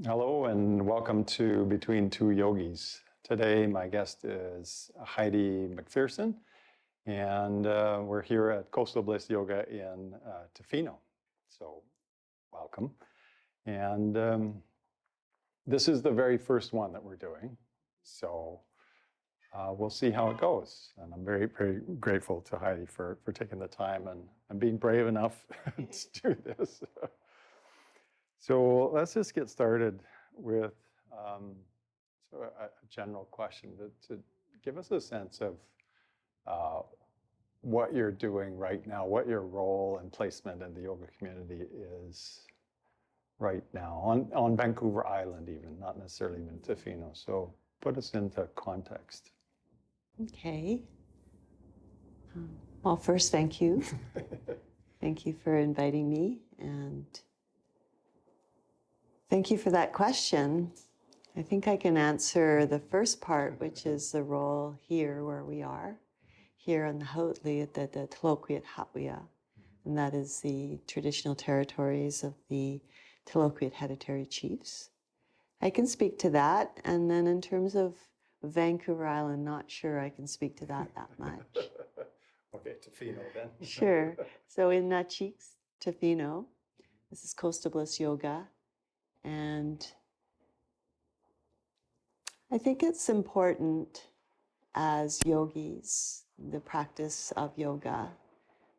Hello and welcome to Between Two Yogis. Today my guest is Heidi MacPherson and we're here at Coastal Bliss Yoga in Tofino. So welcome. And this is the very first one that we're doing. So we'll see how it goes. And I'm very, very grateful to Heidi for taking the time and being brave enough to do this. So let's just get started with a general question to give us a sense of what you're doing right now, what your role and placement in the yoga community is right now on Vancouver Island, even not necessarily in Tofino. So put us into context. Okay. Well, first, thank you. Thank you for inviting me, and thank you for that question. I think I can answer the first part, which is the role here where we are, here on the Hautli at the Tloquiet Hatwia, and that is the traditional territories of the Tloquiet hereditary chiefs. I can speak to that, and then in terms of Vancouver Island, not sure I can speak to that much. Okay, Tofino then. Sure. So in Cheeks, Tofino, this is Coastal Bliss Yoga, and I think it's important as yogis, the practice of yoga,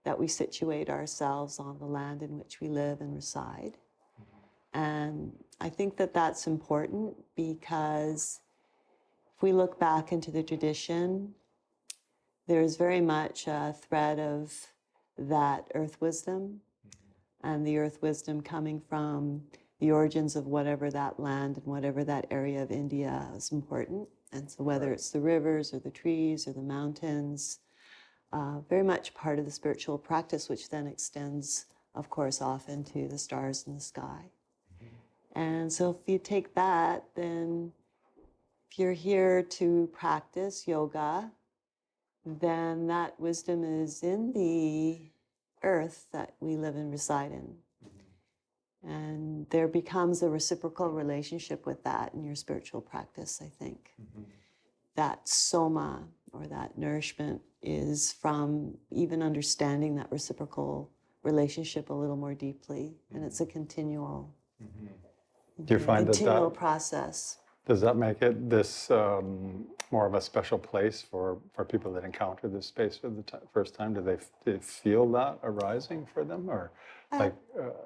that we situate ourselves on the land in which we live and reside. And I think that that's important because if we look back into the tradition, there's very much a thread of that earth wisdom, and the earth wisdom coming from the origins of whatever that land and whatever that area of India is important. And so whether it's the rivers or the trees or the mountains, very much part of the spiritual practice, which then extends, of course, off into the stars in the sky. And so if you take that, then if you're here to practice yoga, then that wisdom is in the earth that we live and reside in. And there becomes a reciprocal relationship with that in your spiritual practice, I think. That soma, or that nourishment, is from even understanding that reciprocal relationship a little more deeply. And it's a continual, Do you find continual that process. does that make it this more of a special place for people that encounter this space for the first time? Do they feel that arising for them, or like?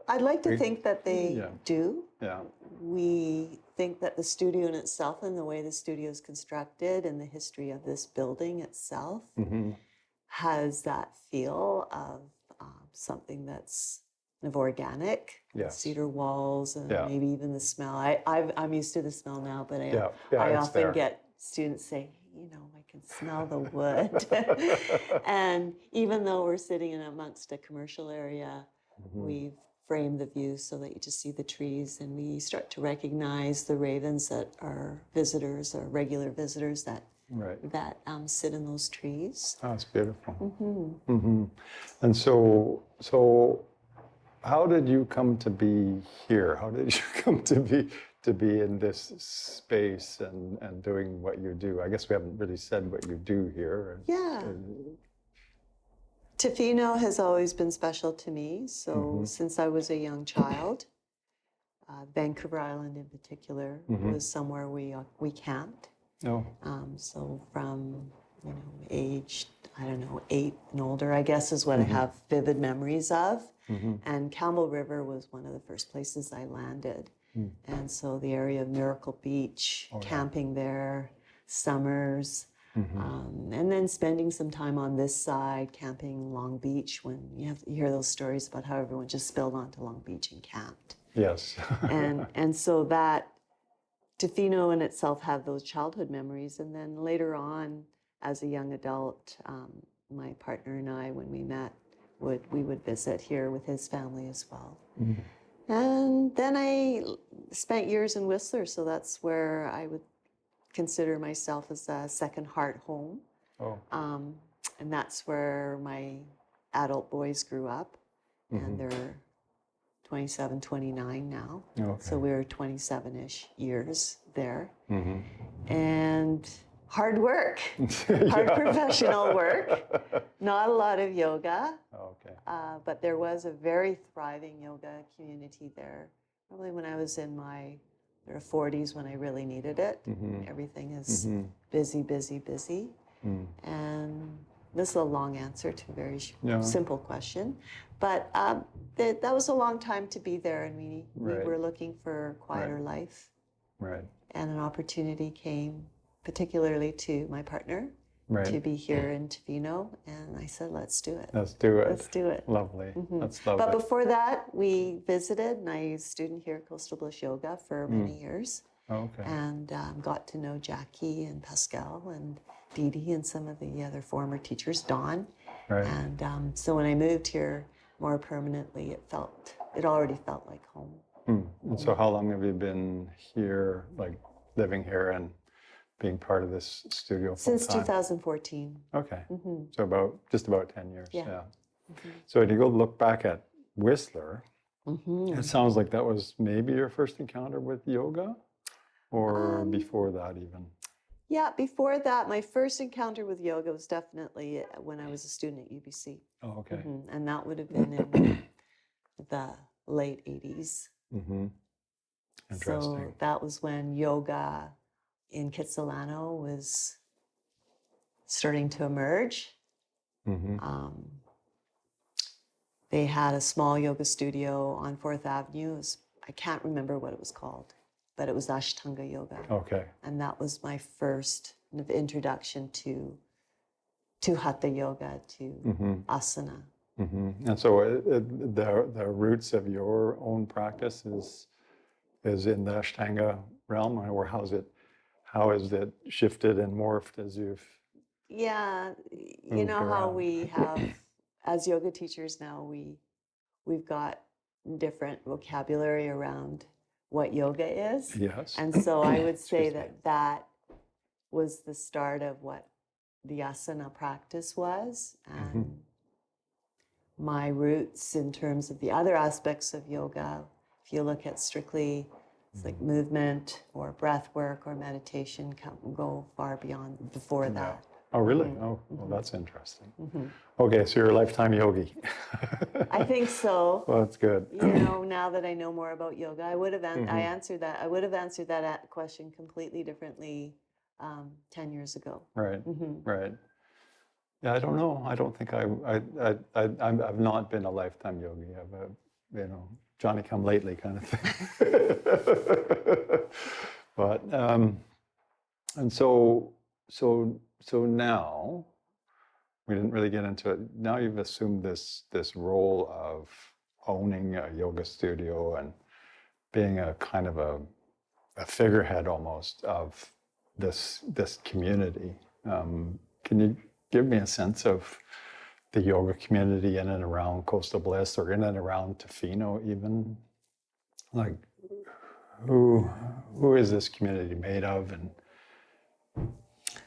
I'd like to think that they do. Yeah. We think that the studio in itself and the way the studio is constructed and the history of this building itself has that feel of something that's kind of organic. Yes. Cedar walls and maybe even the smell. I'm used to the smell now, but I often get students say, I can smell the wood. And even though we're sitting in amongst a commercial area, we've framed the view so that you just see the trees, and we start to recognize the ravens that are visitors or regular visitors that sit in those trees. Oh, it's beautiful. And so how did you come to be here? How did you come to be in this space and doing what you do? I guess we haven't really said what you do here. Yeah. Tofino has always been special to me. So since I was a young child, Vancouver Island in particular was somewhere we camped. Oh. So from age, 8 and older, I guess, is what I have vivid memories of. And Campbell River was one of the first places I landed. And so the area of Miracle Beach, camping there, summers, and then spending some time on this side, camping Long Beach, when you hear those stories about how everyone just spilled onto Long Beach and camped. Yes. and so that Tofino in itself had those childhood memories. And then later on, as a young adult, my partner and I, when we met, we would visit here with his family as well. And then I spent years in Whistler, so that's where I would consider myself as a second heart home. Oh. And that's where my adult boys grew up, and they're 27, 29 now. Okay. So we were 27-ish years there. Mm-hmm. And hard work, hard professional work, not a lot of yoga. Okay. But there was a very thriving yoga community there. Probably when I was in my 40s when I really needed it. Mm-hmm. Everything is Mm-hmm. busy, busy, busy. Mm. And this is a long answer to a very Yeah. simple question. But that was a long time to be there, and we Right. were looking for quieter life. Right. And an opportunity came, particularly to my partner, Right. to be here in Tofino, and I said, let's do it. Let's do it. Let's do it. Lovely. Mhm. That's lovely. But before that, we visited, and I was a student here at Coastal Bliss Yoga for many years, Okay. and got to know Jackie and Pascal and Dee Dee and some of the other former teachers, Dawn. Right. And so when I moved here more permanently, it already felt like home. And so how long have you been here, like living here and being part of this studio full Since time? 2014. Okay. Mm-hmm. So just about 10 years. Yeah. Yeah. So when you go look back at Whistler, Mm-hmm. it sounds like that was maybe your first encounter with yoga, or before that even? Yeah, before that, my first encounter with yoga was definitely when I was a student at UBC. Oh, okay. Mm-hmm. And that would have been in the late 80s. Mm-hmm. Interesting. So that was when yoga in Kitsilano was starting to emerge. Mm-hmm. They had a small yoga studio on 4th Avenue. I can't remember what it was called, but it was Ashtanga Yoga. Okay. And that was my first kind of introduction to Hatha Yoga, to asana. Mm-hmm. And so the roots of your own practice is in the Ashtanga realm, or how has it shifted and morphed as you've? Yeah, you moved know how around? we have, as yoga teachers now, we've got different vocabulary around what yoga is. Yes. And so I would say Excuse me. that was the start of what the asana practice was. And my roots in terms of the other aspects of yoga, if you look at strictly, it's like movement or breath work or meditation, go far beyond before that. Oh, really? Oh, well, that's interesting. Okay, so you're a lifetime yogi. I think so. Well, that's good. You know, now that I know more about yoga, I would have answered that question completely differently 10 years ago. Right. Right. Yeah, I don't know. I don't think I've not been a lifetime yogi. I've Johnny come lately kind of thing. But and so now we didn't really get into it. Now you've assumed this role of owning a yoga studio and being a kind of a figurehead almost of this community. Can you give me a sense of the yoga community in and around Coastal Bliss, or in and around Tofino even? Like, who is this community made of? And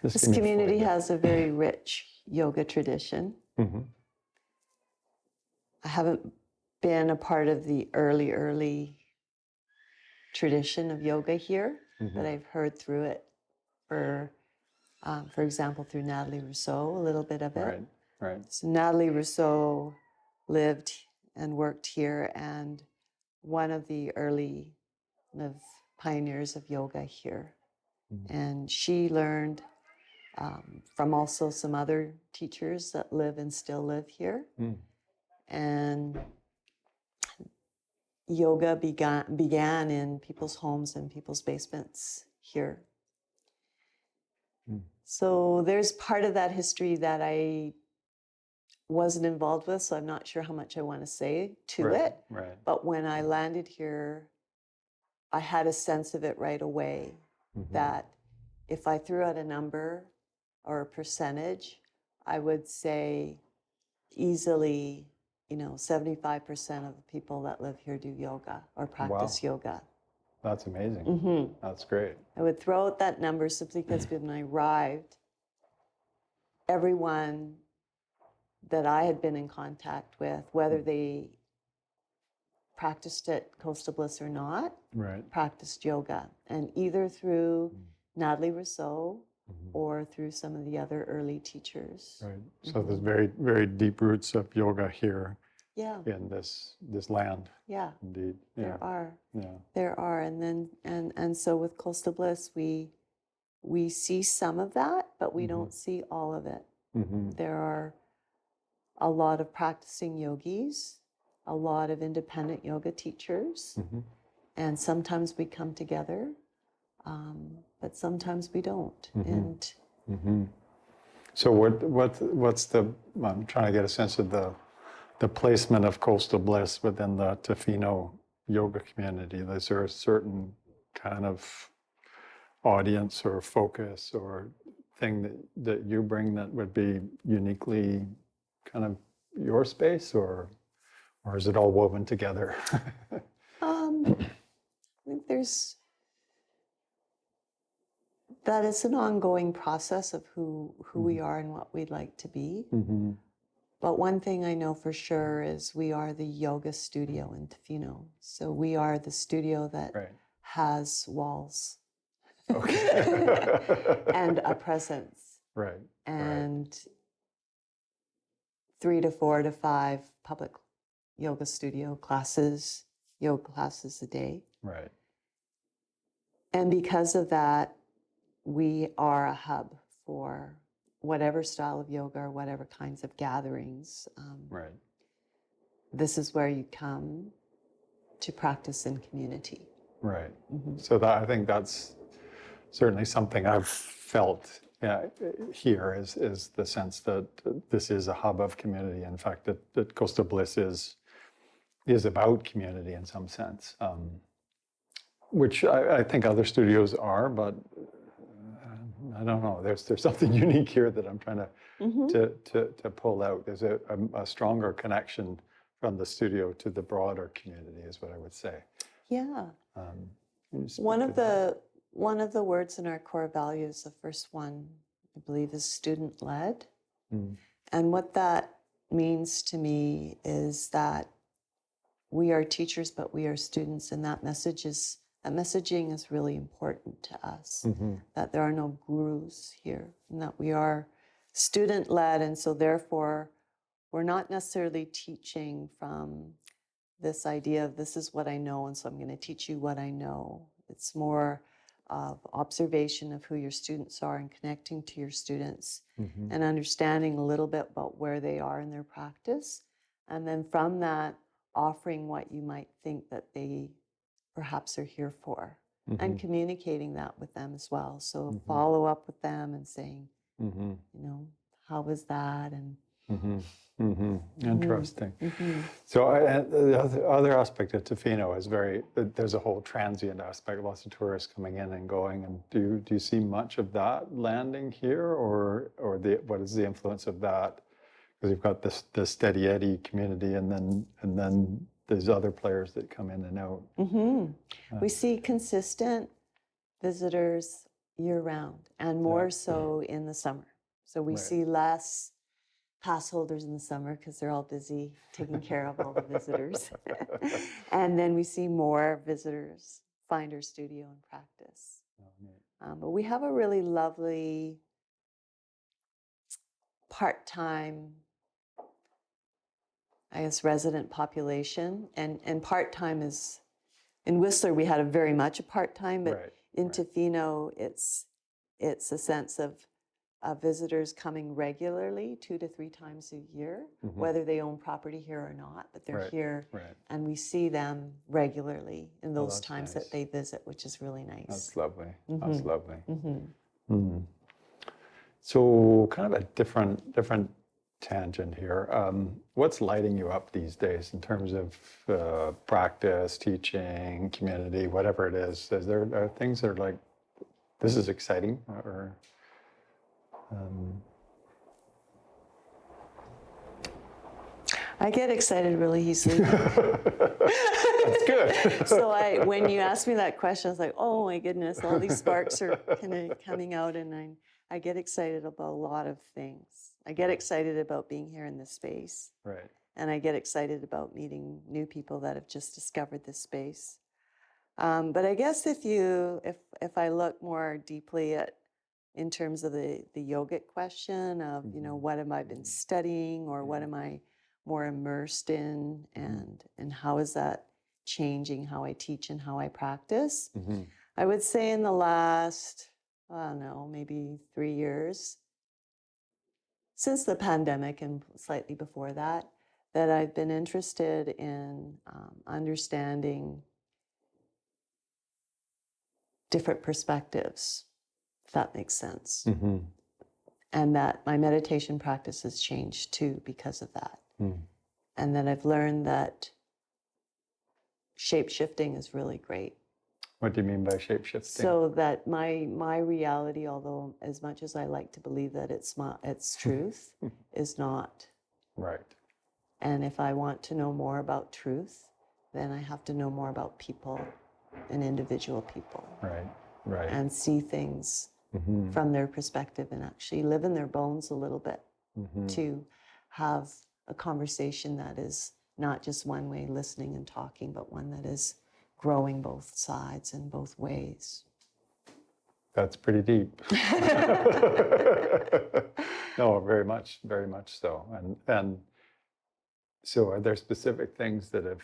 This community has a very rich yoga tradition. I haven't been a part of the early tradition of yoga here, but I've heard through it for example, through Natalie Rousseau, a little bit of it. Right, right. So Natalie Rousseau lived and worked here, and one of the early kind of pioneers of yoga here. And she learned from also some other teachers that live and still live here. And yoga began in people's homes and people's basements here. So there's part of that history that I wasn't involved with, so I'm not sure how much I want to say to it. Right. But when I landed here, I had a sense of it right away that if I threw out a number or a percentage, I would say easily, 75% of the people that live here do yoga or practice yoga. That's amazing. That's great. I would throw out that number simply because when I arrived, everyone that I had been in contact with, whether they practiced at Coastal Bliss or not, Right. practiced yoga. And either through Natalie Rousseau or through some of the other early teachers. Right. So there's very, very deep roots of yoga here Yeah, in this land. yeah, Indeed. Yeah. there are. Yeah. There are. And then and so with Coastal Bliss, we see some of that, but we don't see all of it. There are a lot of practicing yogis, a lot of independent yoga teachers, and sometimes we come together, but sometimes we don't. And So what's the? I'm trying to get a sense of the placement of Coastal Bliss within the Tofino yoga community. Is there a certain kind of audience or focus or thing that you bring that would be uniquely kind of your space, or is it all woven together? I think that it's an ongoing process of who we are and what we'd like to be. But one thing I know for sure is we are the yoga studio in Tofino. So we are the studio that has walls. Okay. And a presence. Right. And 3 to 4 to 5 public yoga studio classes, yoga classes a day. Right. And because of that, we are a hub for whatever style of yoga or whatever kinds of gatherings. Right. This is where you come to practice in community. Right. So I think that's certainly something I've felt here is the sense that this is a hub of community. In fact, that Coastal Bliss is about community in some sense, which I think other studios are, but I don't know. There's something unique here that I'm trying to pull out. There's a stronger connection from the studio to the broader community, is what I would say. Yeah. One of the words in our core values, the first one, I believe, is student-led. And what that means to me is that we are teachers, but we are students, and that messaging is really important to us. That there are no gurus here, and that we are student-led, and so therefore we're not necessarily teaching from this idea of this is what I know, and so I'm going to teach you what I know. It's more of observation of who your students are and connecting to your students and understanding a little bit about where they are in their practice. And then from that, offering what you might think that they perhaps are here for and communicating that with them as well. So follow up with them and saying, you know, how was that? And interesting. So the other aspect of Tofino is there's a whole transient aspect, lots of tourists coming in and going. And do you see much of that landing here, or what is the influence of that? Because you've got the steady Eddie community, and then there's other players that come in and out. We see consistent visitors year round, and more so in the summer. So we see less pass holders in the summer because they're all busy taking care of all the visitors. And then we see more visitors find our studio and practice. But we have a really lovely part-time, I guess, resident population. And part-time is, in Whistler we had very much a part-time, but in Tofino it's a sense of visitors coming regularly 2 to 3 times a year, whether they own property here or not, but they're here, and we see them regularly in those times that they visit, which is really nice. That's lovely. That's lovely. So kind of a different tangent here. What's lighting you up these days in terms of practice, teaching, community, whatever it is? Are things that are like, this is exciting, or I get excited really easily. That's good. So when you asked me that question, I was like, oh my goodness, all these sparks are kind of coming out, and I get excited about a lot of things. I get excited about being here in this space. and I get excited about meeting new people that have just discovered this space. But I guess if I look more deeply at in terms of the yogic question of, you know, what have I been studying, or what am I more immersed in, and how is that changing how I teach and how I practice? I would say in the last, I don't know, maybe 3 years, since the pandemic and slightly before that, that I've been interested in understanding different perspectives, if that makes sense. And that my meditation practice has changed too because of that. And then I've learned that shape-shifting is really great. What do you mean by shape-shifting? So that my reality, although as much as I like to believe that it's truth, is not. Right. And if I want to know more about truth, then I have to know more about people and individual people. Right. Right. And see things from their perspective and actually live in their bones a little bit to have a conversation that is not just one way, listening and talking, but one that is growing both sides and both ways. That's pretty deep. No, very much so. And so are there specific things that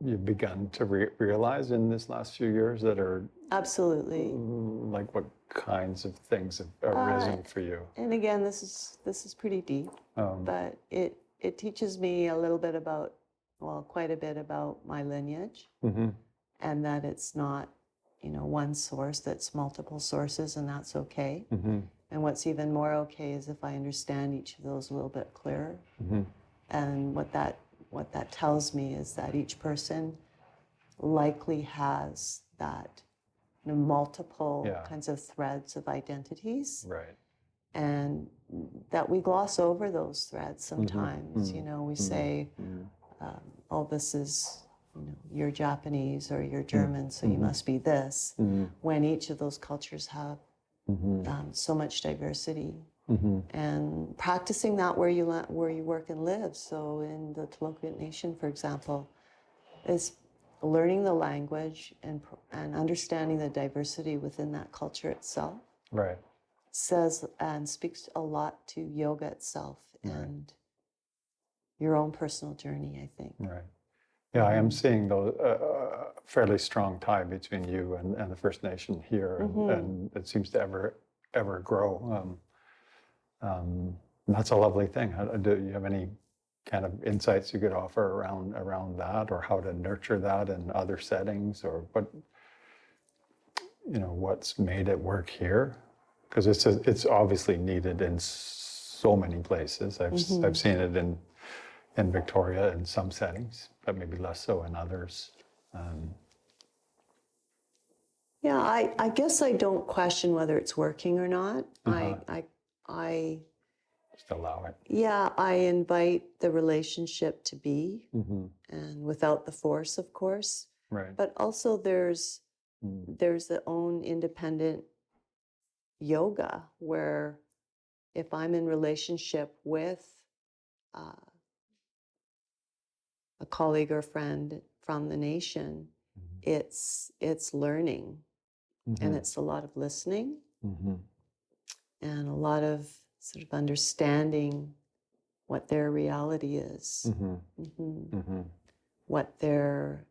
you've begun to realize in this last few years that are absolutely, like what kinds of things have arisen for you? And again, this is pretty deep, but it teaches me a little bit about, well, quite a bit about my lineage, and that it's not, you know, one source, that's multiple sources, and that's okay. And what's even more okay is if I understand each of those a little bit clearer. And what that tells me is that each person likely has that, you know, multiple kinds of threads of identities. Right. And that we gloss over those threads sometimes. You know, we say, oh, this is, you know, you're Japanese or you're German, so you must be this, when each of those cultures have so much diversity. And practicing that where you work and live. So in the Tloquit Nation, for example, is learning the language and understanding the diversity within that culture itself. Right. Says and speaks a lot to yoga itself and your own personal journey, I think. Right. Yeah, I am seeing a fairly strong tie between you and the First Nation here, and it seems to ever grow. That's a lovely thing. Do you have any kind of insights you could offer around that, or how to nurture that in other settings, or what, you know, what's made it work here? Because it's obviously needed in so many places. I've seen it in Victoria in some settings, but maybe less so in others. Yeah, I guess I don't question whether it's working or not. I just allow it. Yeah, I invite the relationship to be, and without the force, of course. Right. But also there's the own independent yoga where if I'm in relationship with a colleague or friend from the nation, it's learning, and it's a lot of listening, and a lot of sort of understanding what their reality is, what their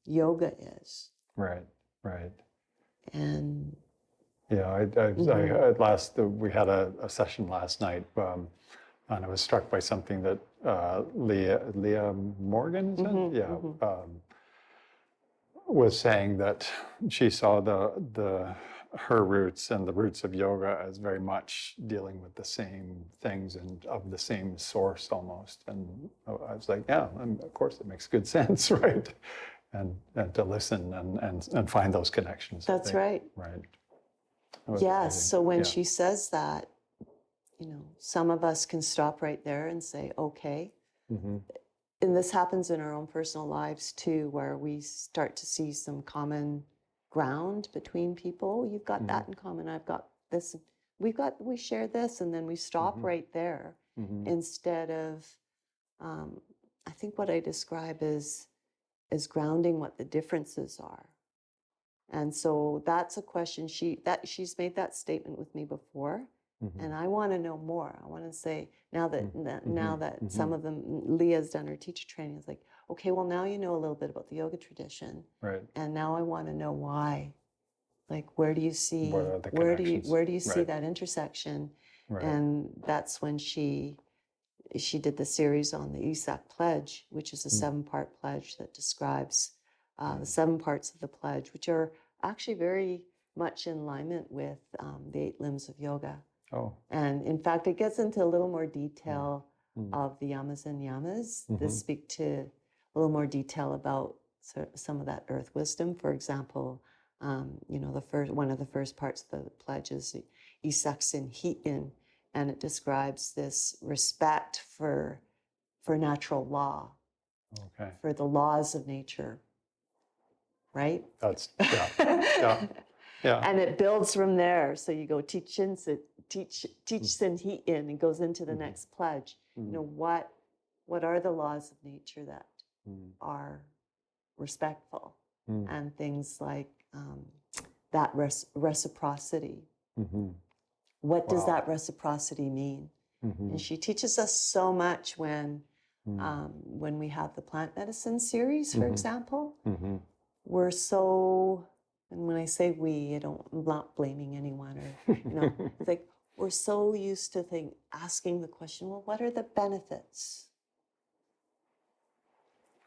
yoga is. Right. Right. And yeah, we had a session last night, and I was struck by something that Leah Morgan, is it? Was saying that she saw her roots and the roots of yoga as very much dealing with the same things and of the same source almost. And I was like, yeah, of course it makes good sense, right? And to listen and find those connections. That's right. Right. Yes. So when she says that, you know, some of us can stop right there and say, okay. And this happens in our own personal lives too, where we start to see some common ground between people. You've got that in common. I've got this. We share this, and then we stop right there instead of I think what I describe is grounding what the differences are. And so that's a question she's made that statement with me before, and I want to know more. I want to say now that some of them, Leah's done her teacher training, it's like, okay, well now you know a little bit about the yoga tradition, Right. and now I want to know why. Like, where do you see What are the where connections? do you see Right. that intersection? Right. And that's when she did the series on the Isak pledge, which is a 7-part pledge that describes the 7 parts of the pledge, which are actually very much in alignment with the 8 limbs of yoga. Oh. And in fact, it gets into a little more detail of the yamas and yamas. This speak to a little more detail about some of that earth wisdom. For example, one of the first parts of the pledge is Isaksin Hitin, and it describes this respect for natural law, Okay. for the laws of nature, right? That's yeah. And it builds from there. So you go teach sin Hitin, and goes into the next pledge. You know, what are the laws of nature that are respectful, and things like that reciprocity. What does that reciprocity mean? And she teaches us so much when we have the plant medicine series, for example. We're so, and when I say we, I'm not blaming anyone, or it's like we're so used to asking the question, well, what are the benefits?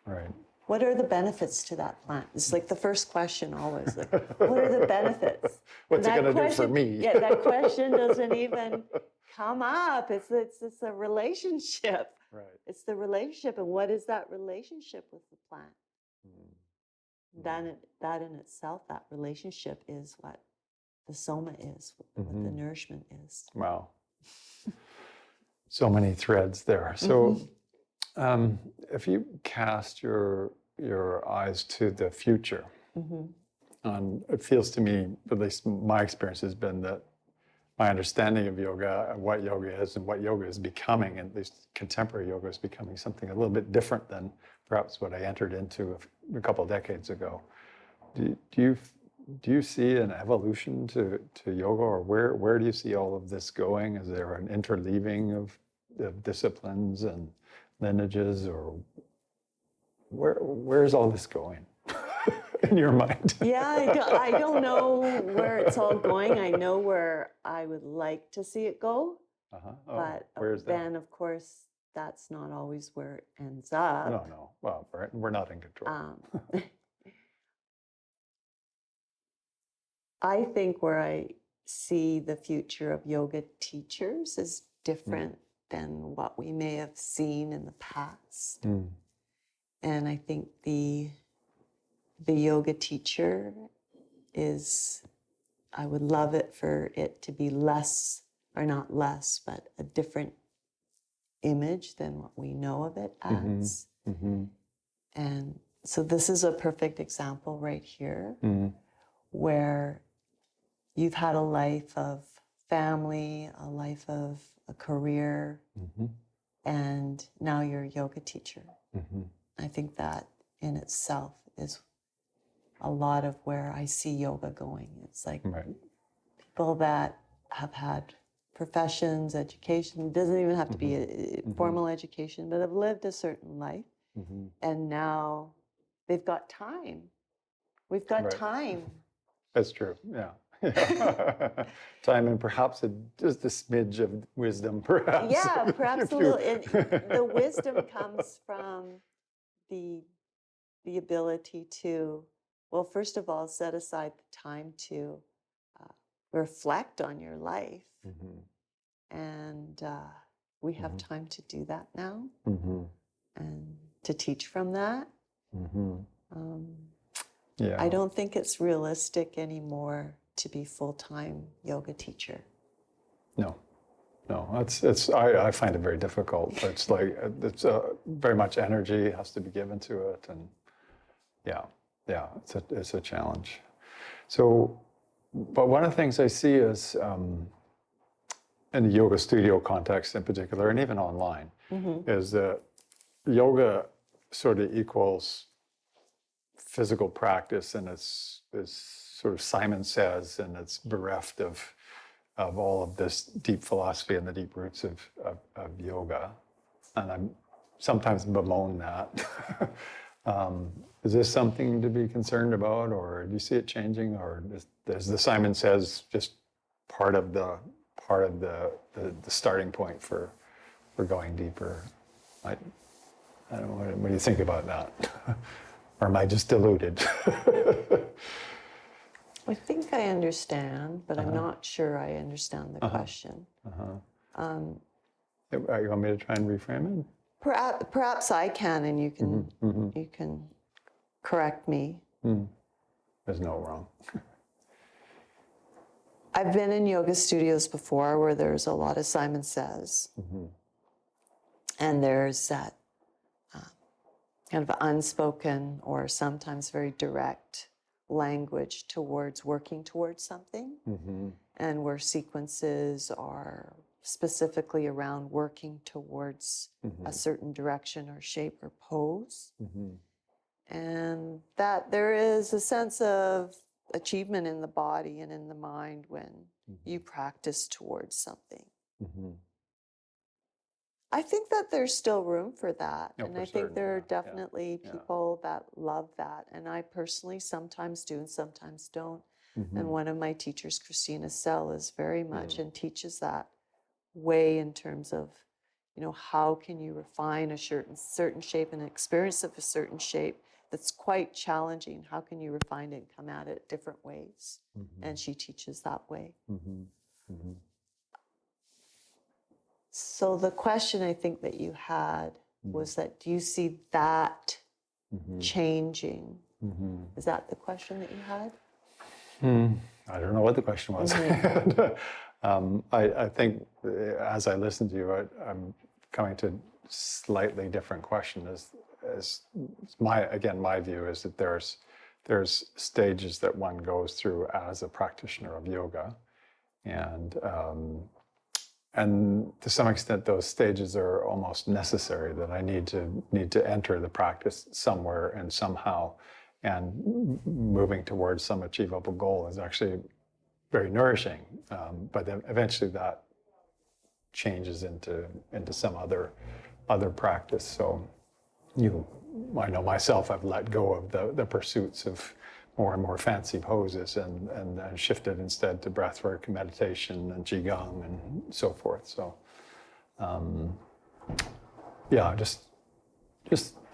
Right. What are the benefits to that plant? It's like the first question always. Like, what are the benefits? What's it going to do for me? Yeah, that question doesn't even come up. It's a relationship. Right. It's the relationship, and what is that relationship with the plant? That in itself, that relationship is what the soma is, what the nourishment is. Wow. So many threads there. So if you cast your eyes to the future, it feels to me, at least my experience has been that my understanding of yoga and what yoga is and what yoga is becoming, at least contemporary yoga is becoming something a little bit different than perhaps what I entered into a couple of decades ago. Do you see an evolution to yoga, or where do you see all of this going? Is there an interleaving of disciplines and lineages, or where's all this going in your mind? Yeah, I don't know where it's all going. I know where I would like to see it go, but where's that? Then, of course, that's not always where it ends up. No. Well, we're not in control. I think where I see the future of yoga teachers is different than what we may have seen in the past. And I think the yoga teacher is, I would love it for it to be less, or not less, but a different image than what we know of it as. And so this is a perfect example right here, where you've had a life of family, a life of a career, and now you're a yoga teacher. I think that in itself is a lot of where I see yoga going. It's like people that have had professions, education, it doesn't even have to be a formal education, but have lived a certain life, and now they've got time. We've got time. That's true, yeah. Time and perhaps just a smidge of wisdom, perhaps. Yeah, perhaps a little. And the wisdom comes from the ability to, well, first of all, set aside the time to reflect on your life. And we have time to do that now, and to teach from that. I don't think it's realistic anymore to be full-time yoga teacher. No, I find it very difficult. It's like, it's very much energy has to be given to it, and it's a challenge. So, but one of the things I see is, in the yoga studio context in particular, and even online, is that yoga sort of equals physical practice, and it's sort of Simon Says, and it's bereft of all of this deep philosophy and the deep roots of yoga. And I'm sometimes bemoan that. Is this something to be concerned about, or do you see it changing, or is the Simon Says just part of the starting point for going deeper? I don't know. What do you think about that? Or am I just deluded? I think I understand, but I'm not sure I understand the question. You want me to try and reframe it? Perhaps I can, and you can correct me. There's no wrong. I've been in yoga studios before where there's a lot of Simon Says, and there's that kind of unspoken or sometimes very direct language towards working towards something, and where sequences are specifically around working towards a certain direction or shape or pose. And that there is a sense of achievement in the body and in the mind when you practice towards something. I think that there's still room for that. Oh, and for I think certain, there are yeah, definitely people that love that. And I personally sometimes do and sometimes don't. And one of my teachers, Christina Sell, is very much and teaches that way in terms of, you know, how can you refine a certain shape and experience of a certain shape that's quite challenging. How can you refine it and come at it different ways? And she teaches that way. So the question I think that you had was that, do you see that changing? Is that the question that you had? I don't know what the question was. I think as I listen to you, I'm coming to a slightly different question. As my view is that there's stages that one goes through as a practitioner of yoga, and to some extent those stages are almost necessary, that I need to enter the practice somewhere and somehow, and moving towards some achievable goal is actually very nourishing, but then eventually that changes into some other practice. So I know myself, I've let go of the pursuits of more and more fancy poses and shifted instead to breathwork, meditation, and qigong, and so forth. So,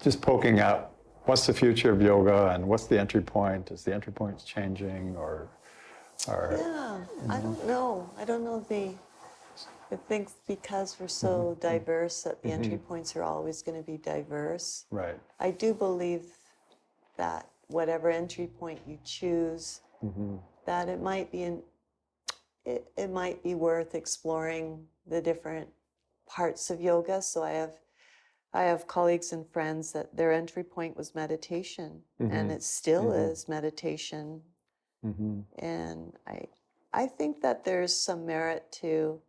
just poking at what's the future of yoga and what's the entry point? Is the entry point changing, or Yeah, I don't know. I don't know I think because we're so diverse that the entry points are always going to be diverse. Right. I do believe that whatever entry point you choose, that it might be worth exploring the different parts of yoga. So I have colleagues and friends that their entry point was meditation, and it still is meditation. And I think that there's some merit to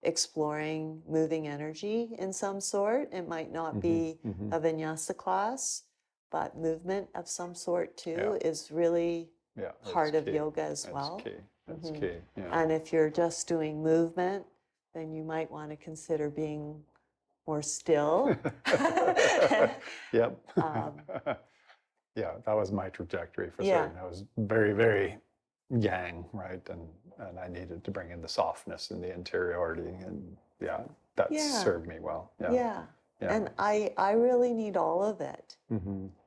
exploring moving energy in some sort. It might not be a vinyasa class, but movement of some sort too is really part of yoga as well. That's key. Yeah. And if you're just doing movement, then you might want to consider being more still. Yep. Yeah, that was my trajectory for certain. I was very, very yang, right? And I needed to bring in the softness and the interiority, and that served me well. Yeah. And I really need all of it.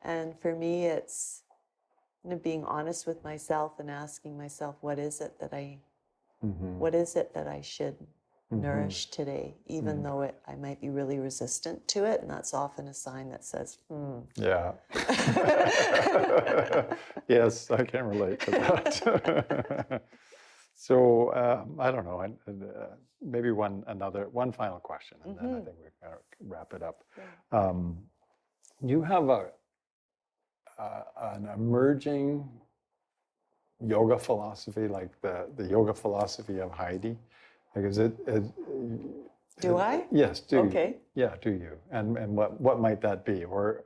And for me, it's being honest with myself and asking myself, what is it that I should nourish today, even though I might be really resistant to it, and that's often a sign that says, Yeah. Yes, I can relate to that. So I don't know. Maybe one final question, and then I think we can wrap it up. Yeah. You have an emerging yoga philosophy, like the yoga philosophy of Heidi. Like, Do I? Yes, do. Okay. Yeah, do you? And what might that be? Or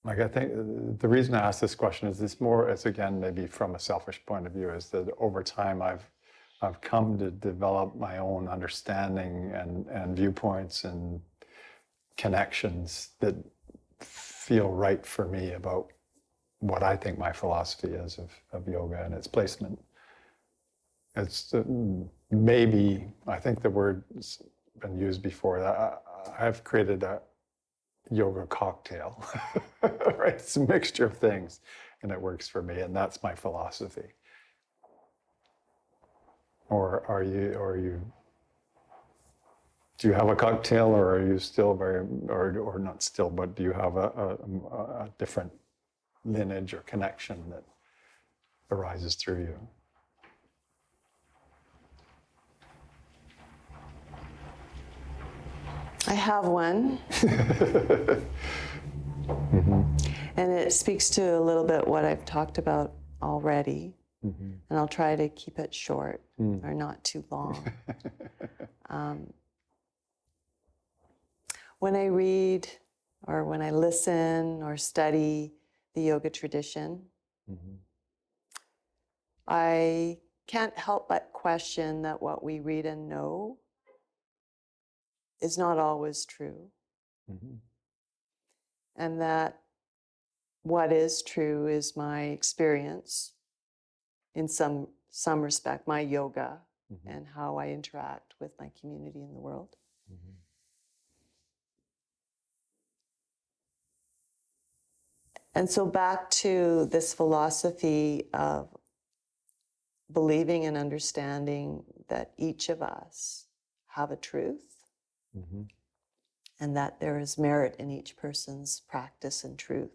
like, I think the reason I ask this question is this more as, again, maybe from a selfish point of view, is that over time I've come to develop my own understanding and viewpoints and connections that feel right for me about what I think my philosophy is of yoga and its placement. It's maybe, I think the word's been used before, that I've created a yoga cocktail, right? It's a mixture of things, and it works for me, and that's my philosophy. Or do you have a cocktail, or are you still very, or not still, but do you have a different lineage or connection that arises through you? I have one. And it speaks to a little bit what I've talked about already. And I'll try to keep it short or not too long. When I read or when I listen or study the yoga tradition, I can't help but question that what we read and know is not always true. And that what is true is my experience in some respect, my yoga and how I interact with my community in the world. And so back to this philosophy of believing and understanding that each of us have a truth and that there is merit in each person's practice and truth.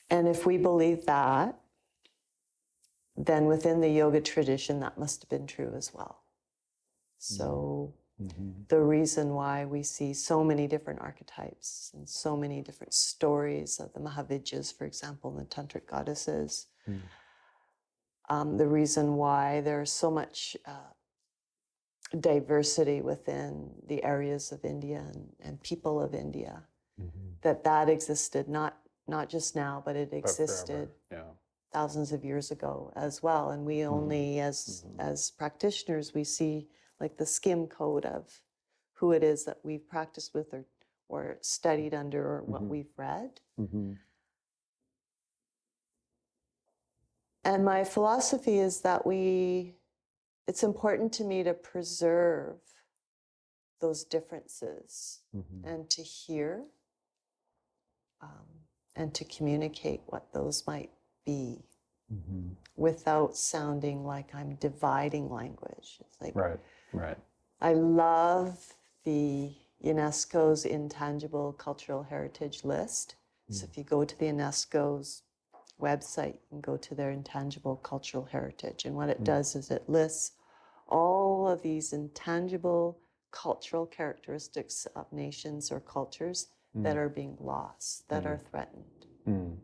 And if we believe that, then within the yoga tradition, that must have been true as well. So the reason why we see so many different archetypes and so many different stories of the Mahavidyas, for example, and the Tantric goddesses, the reason why there's so much diversity within the areas of India and people of India, that existed not just now, but it existed thousands of years ago as well. And we only, as practitioners, we see like the skim coat of who it is that we've practiced with or studied under or what we've read. And my philosophy is that it's important to me to preserve those differences and to hear and to communicate what those might be without sounding like I'm dividing language. It's like, right. I love the UNESCO's Intangible Cultural Heritage List. So if you go to the UNESCO's website, you can go to their Intangible Cultural Heritage. And what it does is it lists all of these intangible cultural characteristics of nations or cultures that are being lost, that are threatened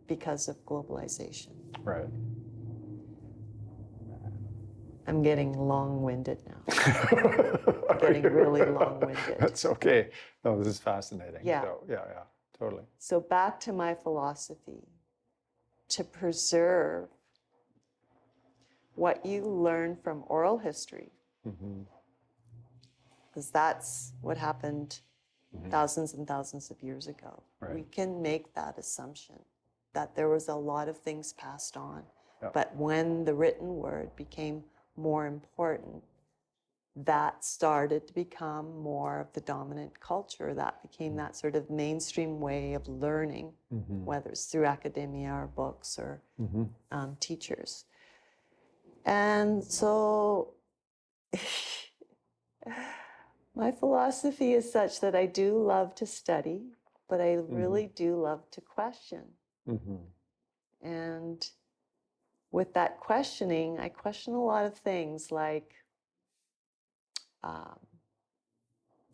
because of globalization. Right. I'm getting long-winded now. I'm getting really long-winded. That's okay. No, this is fascinating. Yeah. So, yeah, totally. So back to my philosophy, to preserve what you learn from oral history, because that's what happened thousands and thousands of years ago. Right. We can make that assumption that there was a lot of things passed on. But when the written word became more important, that started to become more of the dominant culture. That became that sort of mainstream way of learning, whether it's through academia or books or teachers. And so my philosophy is such that I do love to study, but I really do love to question. And with that questioning, I question a lot of things like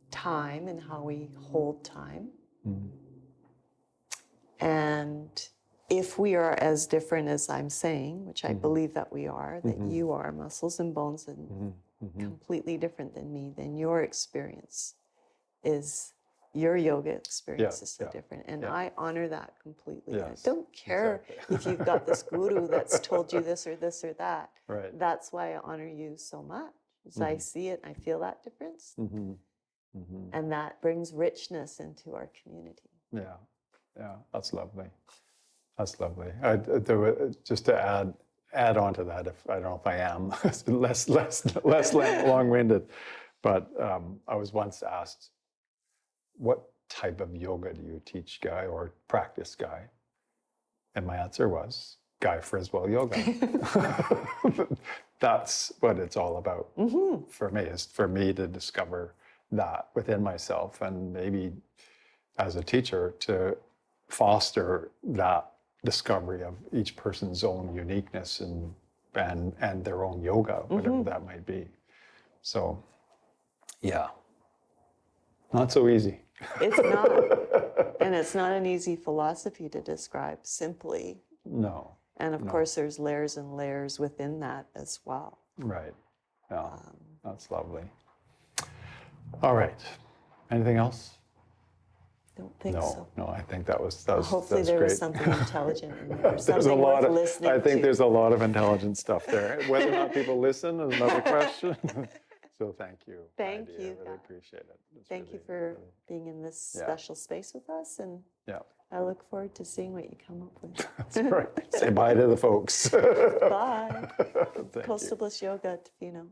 time and how we hold time, and if we are as different as I'm saying, which I believe that we are, that you are muscles and bones and completely different than me, then your experience is, your yoga experience is so different. And I honor that completely. I don't care if you've got this guru that's told you this or that. Right. That's why I honor you so much. Because I see it, I feel that difference. And that brings richness into our community. Yeah, yeah, that's lovely. That's lovely. Just to add on to that, if I don't know if I am less long-winded, but I was once asked, what type of yoga do you teach, Guy, or practice, Guy? And my answer was Guy Friswell yoga. That's what it's all about for me, is for me to discover that within myself, and maybe as a teacher to foster that discovery of each person's own uniqueness and their own yoga, whatever that might be. So, yeah, not so easy. It's not. And it's not an easy philosophy to describe simply. No. And of course, there's layers and layers within that as well. Right. Yeah, that's lovely. All right. Anything else? Don't think so. No, I think that was Hopefully that's there great. was something intelligent in there. There's a Something lot worth of, listening I think to. there's a lot of intelligent stuff there. Whether or not people listen is another question. So thank you. Thank Heidi. you, I really Guy. appreciate it. It's Thank you really, for really, being in this special space with us, and yeah. I look forward to seeing what you come up with. That's right. Say bye to the folks. Bye. Thank Coastal you. Bliss Yoga, Tofino.